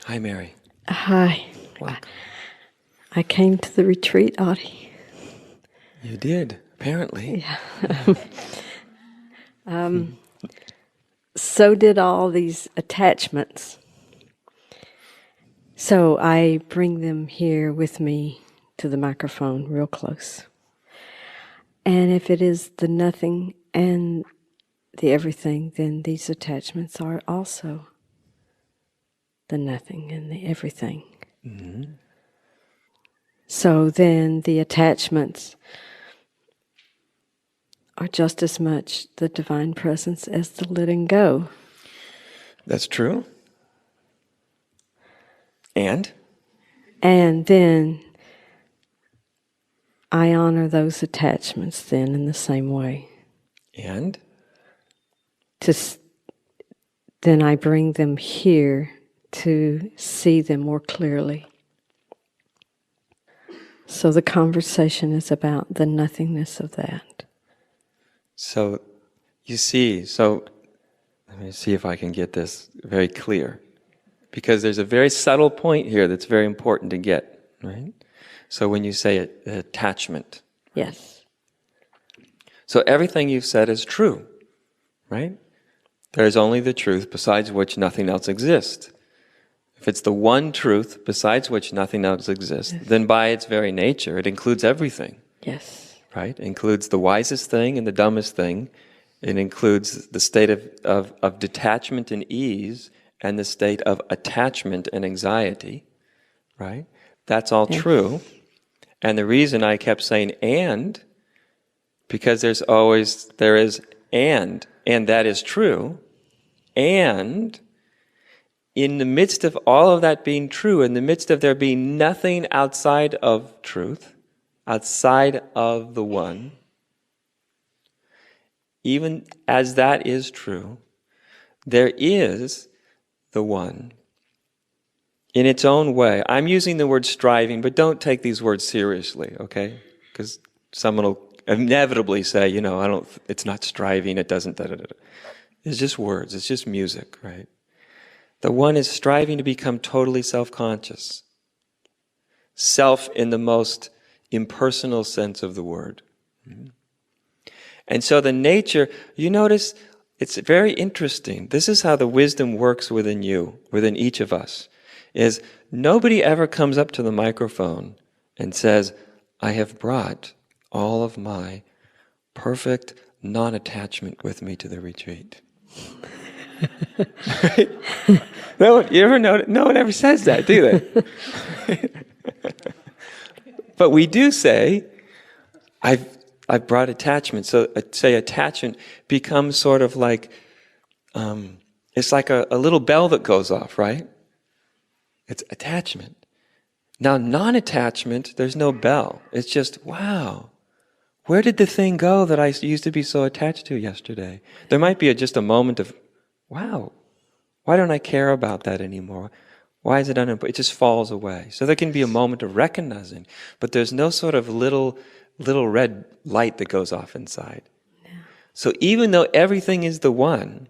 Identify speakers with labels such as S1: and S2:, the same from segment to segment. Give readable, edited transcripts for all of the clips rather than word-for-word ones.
S1: Hi, Mary.
S2: Hi.
S1: Welcome.
S2: I came to the retreat, Audie.
S1: You did, apparently.
S2: Yeah. So did all these attachments. So I bring them here with me to the microphone real close. And if it is the nothing and the everything, then these attachments are also the nothing and the everything.
S1: Mm-hmm.
S2: So then the attachments are just as much the divine presence as the letting go.
S1: That's true. And
S2: then I honor those attachments then in the same way.
S1: And?
S2: Then I bring them here to see them more clearly. So the conversation is about the nothingness of that.
S1: So, you see, let me see if I can get this very clear. Because there's a very subtle point here that's very important to get, right? So when you say attachment.
S2: Yes.
S1: So everything you've said is true, right? There is only the truth besides which nothing else exists. If it's the one truth besides which nothing else exists,
S2: Yes.
S1: then by its very nature, it includes everything.
S2: Yes.
S1: Right? It includes the wisest thing and the dumbest thing. It includes the state of detachment and ease and the state of attachment and anxiety. Right? That's all
S2: Yes.
S1: true. And the reason I kept saying and, because there is and that is true, and in the midst of all of that being true, in the midst of there being nothing outside of truth, outside of the one, even as that is true, there is the one in its own way. I'm using the word striving, but don't take these words seriously, okay? Because someone will inevitably say, it's not striving, it doesn't, da da da. It's just words, it's just music, right? The one is striving to become totally self-conscious. Self in the most impersonal sense of the word. And so the nature, you notice, it's very interesting. This is how the wisdom works within you, within each of us, is nobody ever comes up to the microphone and says, I have brought all of my perfect non-attachment with me to the retreat. Right? You ever know? No one ever says that, do they? But we do say, I've brought attachment. So say attachment becomes sort of like, it's like a little bell that goes off, right? It's attachment. Now non-attachment, there's no bell. It's just, wow, where did the thing go that I used to be so attached to yesterday? There might be just a moment of, wow, why don't I care about that anymore? Why is it unimportant? It just falls away. So there can be a moment of recognizing, but there's no sort of little red light that goes off inside. Yeah. So even though everything is the one,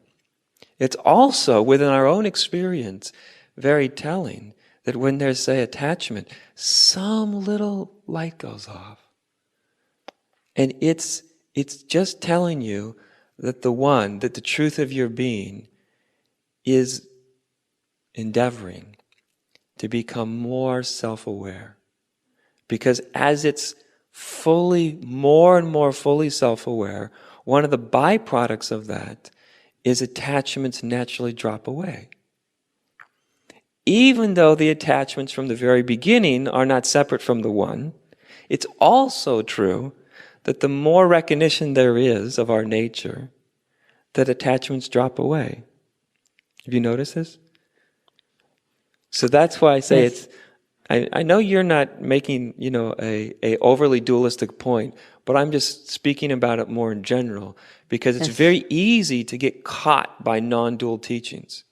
S1: it's also within our own experience very telling that when there's, say, attachment, some little light goes off. And it's just telling you that the one, that the truth of your being is endeavoring to become more self-aware. Because as it's more and more fully self-aware, one of the byproducts of that is attachments naturally drop away. Even though the attachments from the very beginning are not separate from the one, it's also true that the more recognition there is of our nature, that attachments drop away. Have you noticed this? So that's why I say yes. I know you're not making, a overly dualistic point, but I'm just speaking about it more in general, because it's yes. very easy to get caught by non-dual teachings.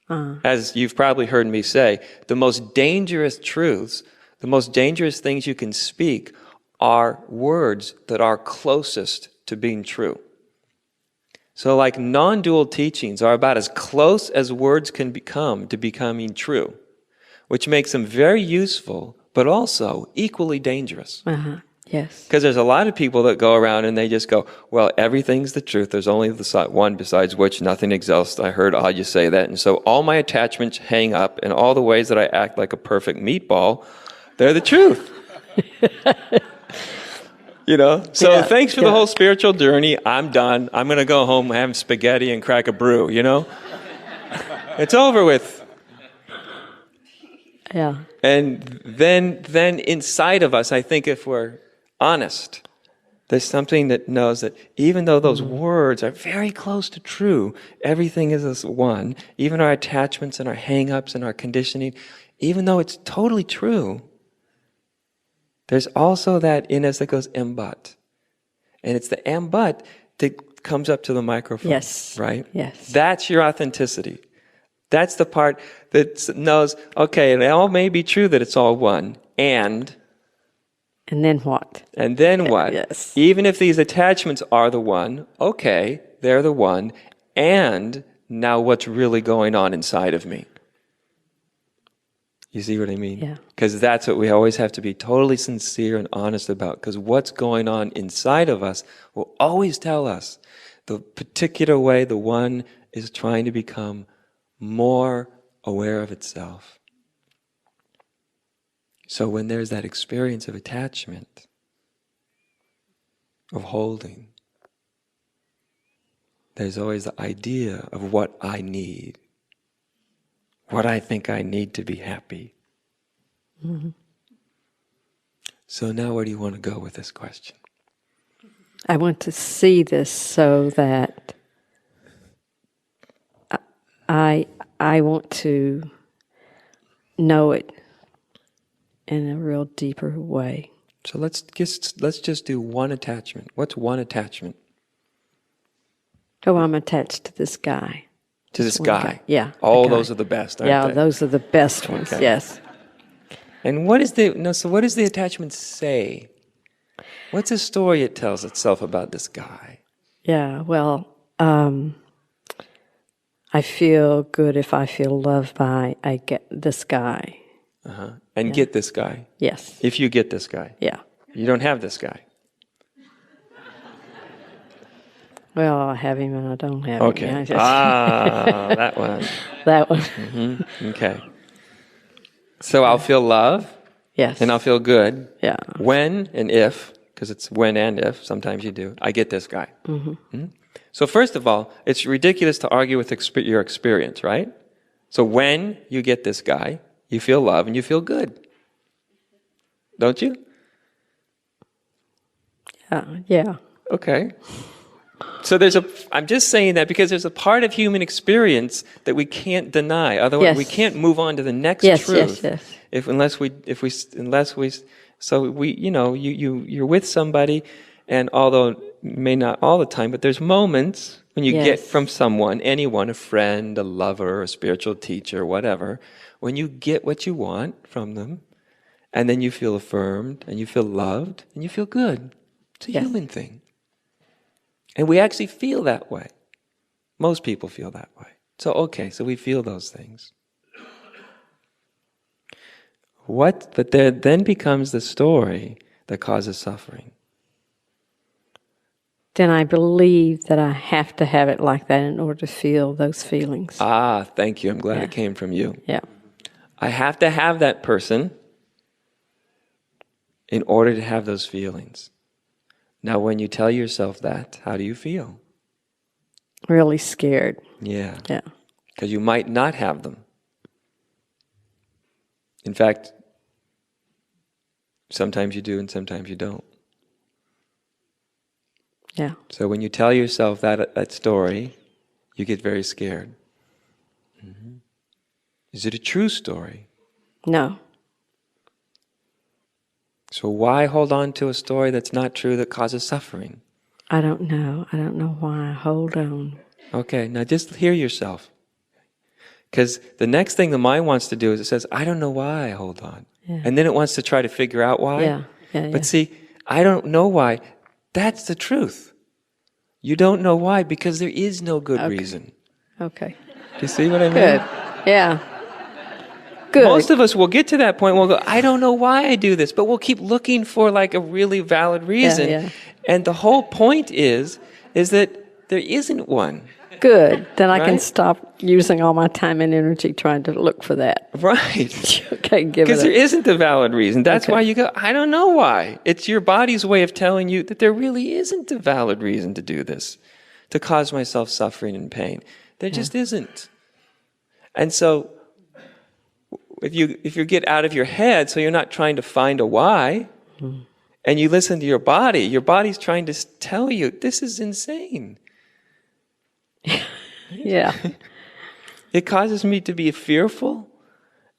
S1: As you've probably heard me say, the most dangerous truths, the most dangerous things you can speak are words that are closest to being true. So like non-dual teachings are about as close as words can become to becoming true, which makes them very useful, but also equally dangerous.
S2: Yes.
S1: Because there's a lot of people that go around and they just go, well, everything's the truth. There's only the one besides which nothing exists. I heard you say that. And so all my attachments hang up, and all the ways that I act like a perfect meatball, they're the truth. So
S2: Yeah,
S1: thanks for the whole spiritual journey. I'm done. I'm going to go home, have spaghetti and crack a brew, It's over with.
S2: Yeah.
S1: And then inside of us, I think if we're honest, there's something that knows that even though those words are very close to true, everything is this one, even our attachments and our hang-ups and our conditioning, even though it's totally true, there's also that in us that goes but. And it's the but that comes up to the microphone.
S2: Yes.
S1: Right?
S2: Yes.
S1: That's your authenticity. That's the part that knows, okay, it all may be true that it's all one, and
S2: then what?
S1: And then what?
S2: Yes.
S1: Even if these attachments are the one, okay, they're the one, and now what's really going on inside of me? You see what I mean?
S2: Yeah.
S1: Because that's what we always have to be totally sincere and honest about, because what's going on inside of us will always tell us the particular way the one is trying to become more aware of itself. So when there's that experience of attachment, of holding, there's always the idea of what I need, what I think I need to be happy. So now where do you want to go with this question?
S2: I want to see this so that I want to know it in a real deeper way.
S1: So let's just do one attachment. What's one attachment?
S2: Oh, I'm attached to this guy.
S1: To this
S2: one
S1: guy?
S2: Yeah.
S1: All
S2: the guy.
S1: those are the best, aren't
S2: Yeah,
S1: they?
S2: those are the best ones,
S1: Okay.
S2: yes.
S1: And what does the attachment say? What's the story it tells itself about this guy?
S2: Yeah, well, I feel good if I feel loved by I get this guy.
S1: And get this guy.
S2: Yes.
S1: If you get this guy.
S2: Yeah.
S1: You don't have this guy.
S2: Well, I have him and I don't have
S1: Okay.
S2: him.
S1: That one.
S2: That one.
S1: Okay. So I'll feel love
S2: Yes.
S1: and I'll feel good
S2: Yeah.
S1: when and if, because it's when and if, sometimes you do, I get this guy. So first of all, it's ridiculous to argue with your experience, right? So when you get this guy, you feel love and you feel good. Don't you?
S2: Yeah.
S1: Okay. So I'm just saying that because there's a part of human experience that we can't deny. Otherwise,
S2: Yes.
S1: we can't move on to the next
S2: Yes,
S1: truth.
S2: yes.
S1: You're with somebody, and although may not all the time, but there's moments when you get
S2: Yes.
S1: from someone, anyone, a friend, a lover, a spiritual teacher, whatever, when you get what you want from them, and then you feel affirmed, and you feel loved, and you feel good. It's a
S2: Yes.
S1: human thing. And we actually feel that way. Most people feel that way. So we feel those things. But there then becomes the story that causes suffering.
S2: Then I believe that I have to have it like that in order to feel those feelings.
S1: Thank you. I'm glad it came from you.
S2: Yeah.
S1: I have to have that person in order to have those feelings. Now, when you tell yourself that, how do you feel?
S2: Really scared.
S1: Yeah.
S2: Yeah.
S1: Because you might not have them. In fact, sometimes you do and sometimes you don't.
S2: Yeah.
S1: So when you tell yourself that story, you get very scared. Is it a true story?
S2: No.
S1: So why hold on to a story that's not true that causes suffering?
S2: I don't know. I don't know why I hold on.
S1: Okay, now just hear yourself. Because the next thing the mind wants to do is it says, I don't know why I hold on.
S2: Yeah.
S1: And then it wants to try to figure out why.
S2: Yeah.
S1: But see, I don't know why. That's the truth. You don't know why because there is no good reason.
S2: Okay.
S1: Do you see what I mean?
S2: Good. Yeah. Good.
S1: Most of us will get to that point, we'll go, I don't know why I do this, but we'll keep looking for like a really valid reason.
S2: yeah.
S1: And the whole point is that there isn't one.
S2: Good. Then I can
S1: Right?
S2: stop using all my time and energy trying to look for that.
S1: Right.
S2: Okay, give
S1: Because
S2: it
S1: there isn't a valid reason. That's
S2: Okay.
S1: why you go, I don't know why. It's your body's way of telling you that there really isn't a valid reason to do this, to cause myself suffering and pain. There just isn't. And so if you get out of your head, so you're not trying to find a why, and you listen to your body's trying to tell you, this is insane.
S2: Yeah.
S1: It causes me to be fearful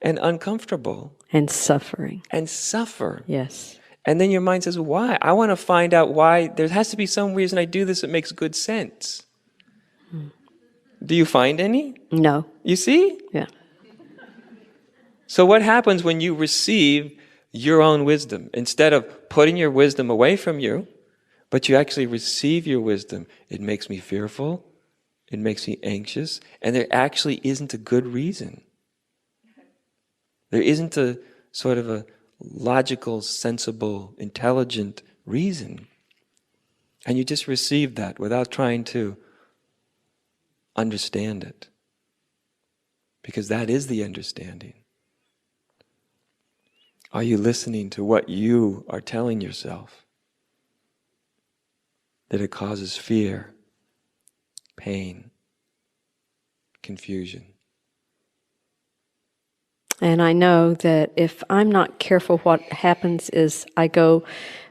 S1: and uncomfortable
S2: And suffering.
S1: and suffer.
S2: Yes.
S1: And then your mind says, why? I want to find out why. There has to be some reason I do this that makes good sense. Do you find any?
S2: No.
S1: You see?
S2: Yeah.
S1: So what happens when you receive your own wisdom? Instead of putting your wisdom away from you, but you actually receive your wisdom, it makes me fearful, it makes me anxious, and there actually isn't a good reason. There isn't a sort of a logical, sensible, intelligent reason. And you just receive that without trying to understand it. Because that is the understanding. Are you listening to what you are telling yourself? That it causes fear, pain, confusion.
S2: And I know that if I'm not careful, what happens is I go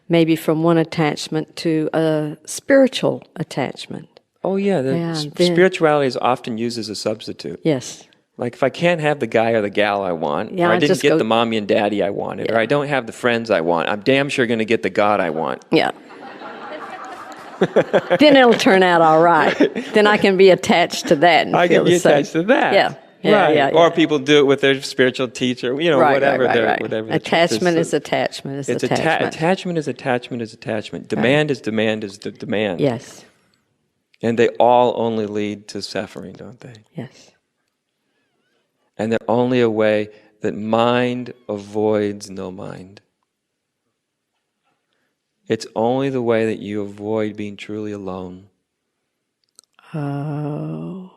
S2: maybe from one attachment to a spiritual attachment.
S1: Oh yeah,
S2: then-
S1: spirituality is often used as a substitute.
S2: Yes.
S1: Like if I can't have the guy or the gal I want,
S2: Yeah,
S1: or I
S2: I
S1: didn't
S2: just
S1: get
S2: go-
S1: the mommy and daddy I wanted, or I don't have the friends I want, I'm damn sure going to get the God I want.
S2: Yeah. Then it'll turn out all right. Then I can be attached to that and
S1: I
S2: feel
S1: can be
S2: the same.
S1: attached to that.
S2: Yeah. Yeah,
S1: right.
S2: yeah,
S1: Or
S2: yeah.
S1: people do it with their spiritual teacher, you know,
S2: Right,
S1: whatever
S2: right,
S1: their
S2: right.
S1: whatever. the
S2: Attachment
S1: truth
S2: is attachment is
S1: It's
S2: attachment.
S1: attachment is attachment is attachment. Demand is demand is demand.
S2: Yes.
S1: And they all only lead to suffering, don't they?
S2: Yes.
S1: And they're only a way that mind avoids no mind. It's only the way that you avoid being truly alone.
S2: Oh.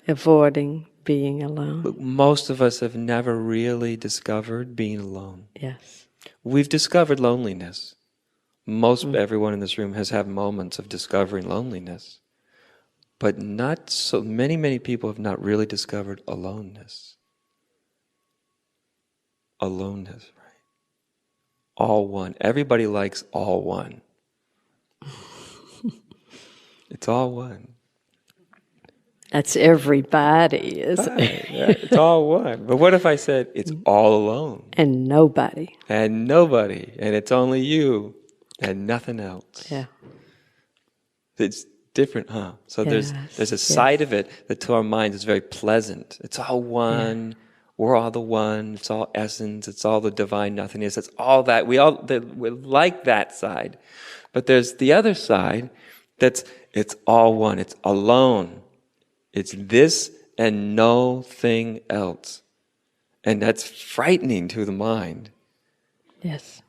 S2: Avoiding being alone.
S1: But most of us have never really discovered being alone.
S2: Yes.
S1: We've discovered loneliness. Everyone in this room has had moments of discovering loneliness. But not so many people have not really discovered aloneness. Aloneness, right? All one. Everybody likes all one. It's all one.
S2: That's everybody, isn't it?
S1: Yeah, it's all one. But what if I said it's all alone
S2: And nobody.
S1: and nobody and it's only you and nothing else?
S2: Yeah.
S1: It's different, huh? So there's a
S2: Yes,
S1: side of it that to our minds is very pleasant. It's all one. We're all the one. It's all essence. It's all the divine nothingness. It's all that. We like that side. But there's the other side that's it's all one. It's alone. It's this and no thing else. And that's frightening to the mind.
S2: Yes.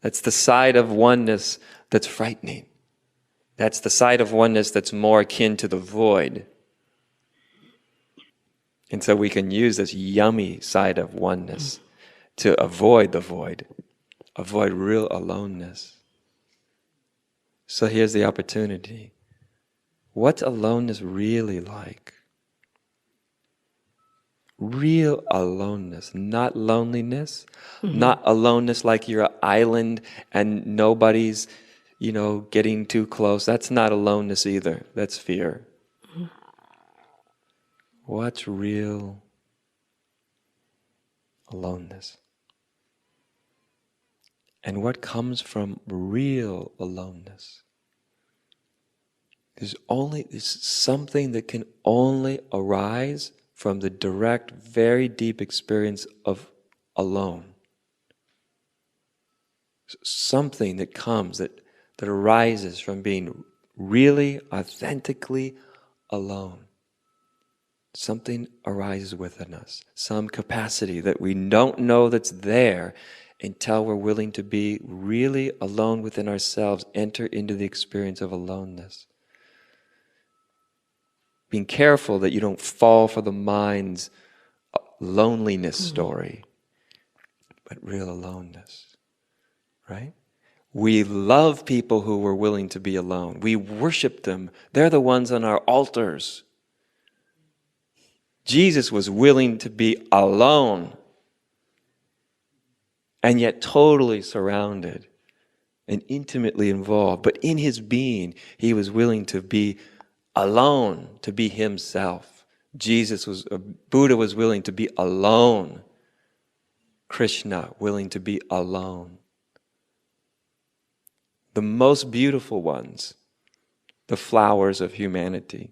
S1: That's the side of oneness that's frightening. That's the side of oneness that's more akin to the void. And so we can use this yummy side of oneness to avoid the void, avoid real aloneness. So here's the opportunity. What's aloneness really like? Real aloneness, not loneliness, not aloneness like you're an island and nobody's, getting too close. That's not aloneness either. That's fear. What's real aloneness? And what comes from real aloneness? There's something that can only arise from the direct, very deep experience of alone. Something that comes that that arises from being really, authentically alone. Something arises within us, some capacity that we don't know that's there until we're willing to be really alone within ourselves, enter into the experience of aloneness. Being careful that you don't fall for the mind's loneliness story, but real aloneness, right? We love people who were willing to be alone. We worship them. They're the ones on our altars. Jesus was willing to be alone and yet totally surrounded and intimately involved. But in his being, he was willing to be alone, to be himself. Buddha was willing to be alone. Krishna, willing to be alone. The most beautiful ones, the flowers of humanity,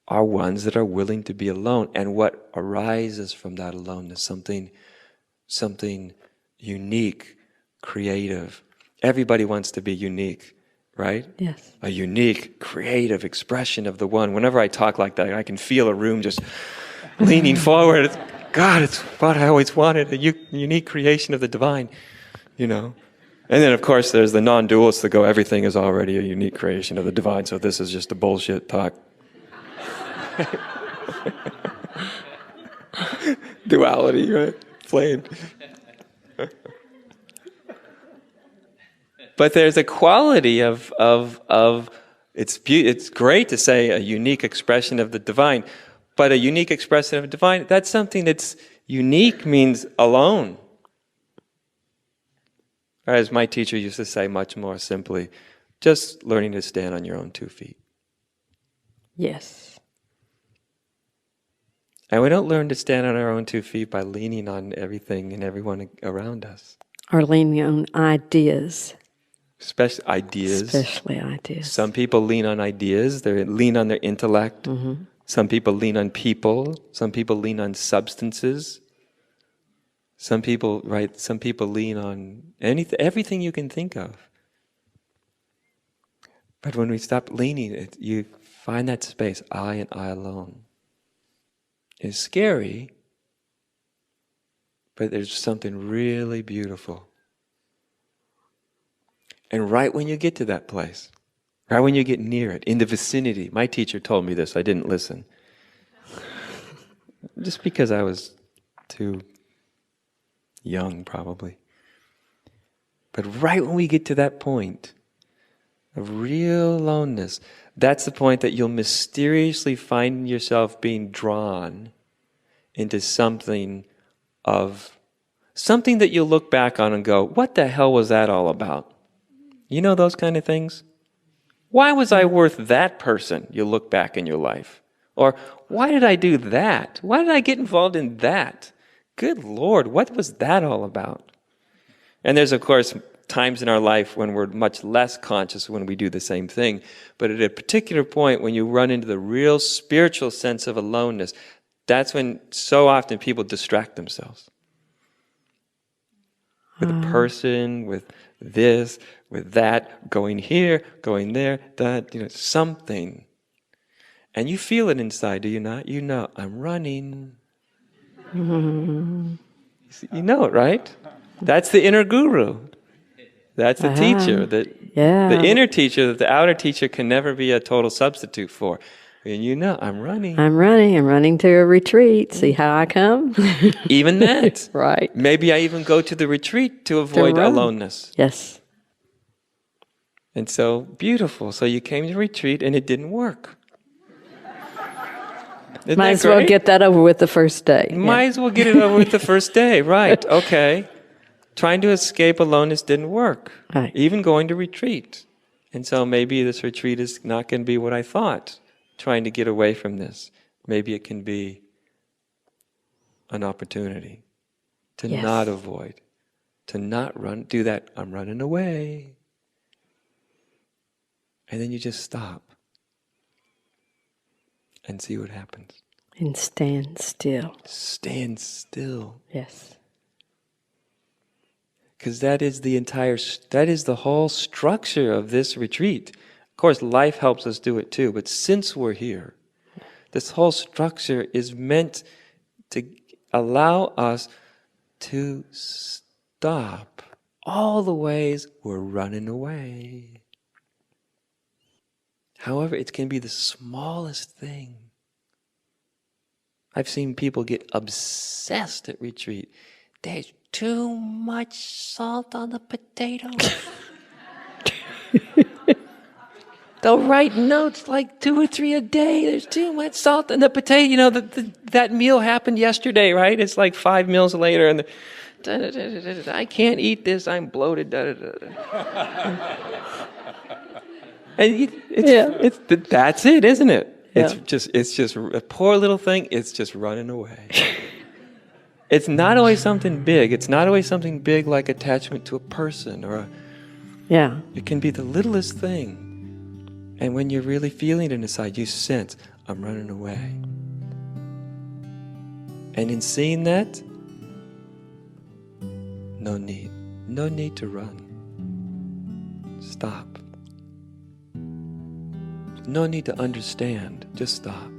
S1: are ones that are willing to be alone. And what arises from that aloneness, something unique, creative. Everybody wants to be unique, right?
S2: Yes.
S1: A unique, creative expression of the one. Whenever I talk like that, I can feel a room just leaning forward. God, it's what I always wanted, a unique creation of the divine, you know. And then, of course, there's the non-dualists that go, everything is already a unique creation of the divine, so this is just a bullshit talk. Duality, right? Flamed. But there's a quality of it's great to say a unique expression of the divine, but a unique expression of the divine, that's something that's unique means alone. Or as my teacher used to say much more simply, just learning to stand on your own 2 feet.
S2: Yes.
S1: And we don't learn to stand on our own 2 feet by leaning on everything and everyone around us.
S2: Or leaning on ideas.
S1: Especially ideas.
S2: Especially ideas.
S1: Some people lean on ideas, they lean on their intellect.
S2: Mm-hmm.
S1: Some people lean on people. Some people lean on substances. Some people lean on everything you can think of. But when we stop leaning, you find that space, I and I alone. It's scary, but there's something really beautiful. And right when you get to that place, right when you get near it, in the vicinity, my teacher told me this, I didn't listen. Just because I was too young, probably. But right when we get to that point of real aloneness, that's the point that you'll mysteriously find yourself being drawn into something that you'll look back on and go, what the hell was that all about? You know those kind of things? Why was I worth that person? You look back in your life. Or, why did I do that? Why did I get involved in that? Good Lord, what was that all about? And there's, of course, times in our life when we're much less conscious when we do the same thing. But at a particular point, when you run into the real spiritual sense of aloneness, that's when so often people distract themselves. With a person, with this, with that, going here, going there, that, something. And you feel it inside, do you not? You know, I'm running. You know it, right? That's the inner guru. That's the teacher. The inner teacher that the outer teacher can never be a total substitute for. And you know, I'm running.
S2: I'm running to a retreat. See how I come?
S1: Even that.
S2: Right.
S1: Maybe I even go to the retreat to avoid aloneness.
S2: Yes.
S1: And so, beautiful. So you came to retreat and it didn't work.
S2: Might as well get that over with the first day.
S1: Might as well get it over with the first day, right. Okay. Trying to escape aloneness didn't work.
S2: Right.
S1: Even going to retreat. And so maybe this retreat is not going to be what I thought. Trying to get away from this. Maybe it can be an opportunity to not avoid, to not run, do that, I'm running away. And then you just stop and see what happens.
S2: And stand still.
S1: Stand still.
S2: Yes.
S1: Because that is the whole structure of this retreat. Of course, life helps us do it too, but since we're here, this whole structure is meant to allow us to stop all the ways we're running away. However, it can be the smallest thing. I've seen people get obsessed at retreat. There's too much salt on the potatoes. They'll write notes like 2 or 3 a day. There's too much salt in the potato. You know, that meal happened yesterday, right? It's like 5 meals later, and I can't eat this. I'm bloated. And that's it, isn't it?
S2: Yeah.
S1: It's just a poor little thing. It's just running away. It's not always something big. It's not always something big like attachment to a person it can be the littlest thing. And when you're really feeling it inside, you sense, I'm running away. And in seeing that, no need to run. Stop. No need to understand, just stop.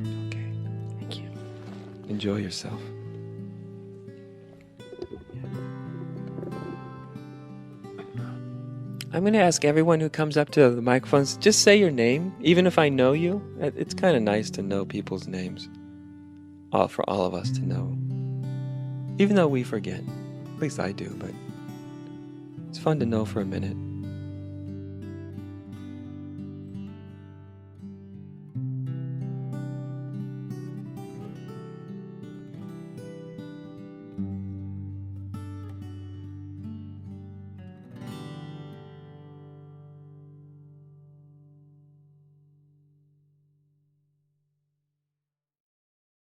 S1: Okay.
S2: Thank you.
S1: Enjoy yourself. I'm going to ask everyone who comes up to the microphones, just say your name, even if I know you. It's kind of nice to know people's names, for all of us to know. Even though we forget. At least I do, but it's fun to know for a minute.